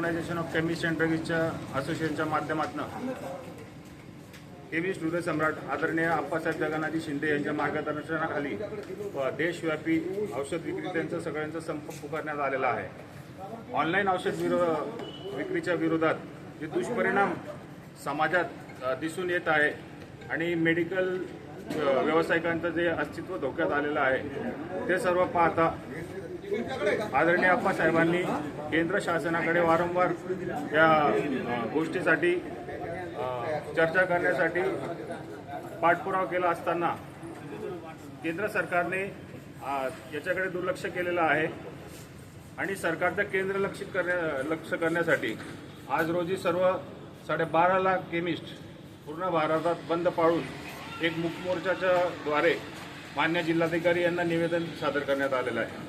Organisation of chemist and ड्रगिस्टच्या असोसिएशनच्या माध्यमातून chemist हृदय सम्राट आदरणीय आप्पासाहेब जगन्नाथ शिंदे यांच्या मार्गदर्शनाखाली देशव्यापी औषध विक्रेत्यांचा सगळ्यांचा संप पुकारण्यात आलेला आहे। ऑनलाईन औषध विक्रीच्या विरोधात जे दुष्परिणाम समाजात दिसून येत आहे आणि मेडिकल व्यावसायिकांचं जे अस्तित्व धोक्यात आलेलं आहे ते सर्व पाहता आदरणीय आप्पासाहेबांनी केंद्र शासनाकडे वारंवार या गोष्टीसाठी चर्चा करण्यासाठी पाठपुरावा केला असताना केंद्र सरकारने याच्याकडे दुर्लक्ष केलेलं आहे आणि सरकारचं केंद्र लक्ष करण्यासाठी आज रोजी सर्व 12.5 लाख केमिस्ट पूर्ण भारतात बंद पाळून एक मूक मोर्चाच्या द्वारे मान्य जिल्हाधिकारी यांना निवेदन सादर करण्यात आलेलं आहे।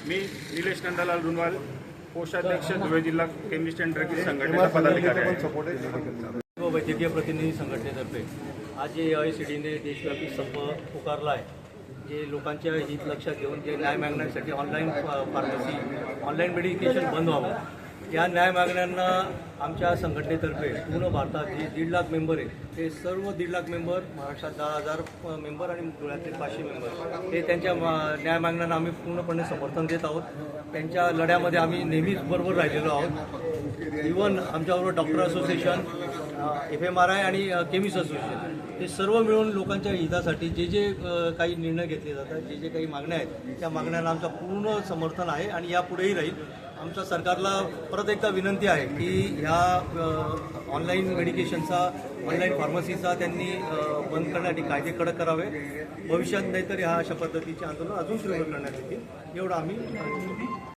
मी निलेश नंदलाल रुनवाल, कोषाध्यक्ष धुळे जिल्हा केमिस्ट अँड ड्रगिस्ट संघटनेचा पदाधिकारी आहे। वैद्यकीय प्रतिनिधी संघटनेतर्फे आज जे AICTEने देशव्यापी संप पुकारला आहे, जे लोकांच्या हित लक्षात घेऊन जे न्याय मागण्यासाठी ऑनलाईन फार्मसी ऑनलाईन मेडिकेशन बंद व्हावं, या न्याय मागण्यांना आमच्या संघटनेतर्फे पूर्ण भारतात जे 1.5 लाख मेंबर आहेत ते सर्व 1.5 लाख मेंबर, महाराष्ट्रात 10,000 मेंबर आणि धुळ्यातील 500 मेंबर हे त्यांच्या न्याय मागण्यांना आम्ही पूर्णपणे समर्थन देत आहोत। त्यांच्या लढ्यामध्ये आम्ही नेहमीच बरोबर राहिलेलो आहोत। इव्हन आमच्याबरोबर डॉक्टर असोसिएशन, FMRI आणि केमिस्ट असोसिएशन हे सर्व मिळून लोकांच्या हितासाठी जे काही निर्णय घेतले जातात, जे काही मागण्या आहेत त्या मागण्यांना आमचं पूर्ण समर्थन आहे आणि यापुढेही राहील। आमच्या सरकारला परत एकदा विनंती आहे की ह्या ऑनलाईन मेडिकेशनचा, ऑनलाईन फार्मसीचा त्यांनी बंद करण्यासाठी कायदे कडक करावे। भविष्यात नाहीतर ह्या अशा पद्धतीचे आंदोलन अजून सुरू करण्यात येतील, एवढं आम्ही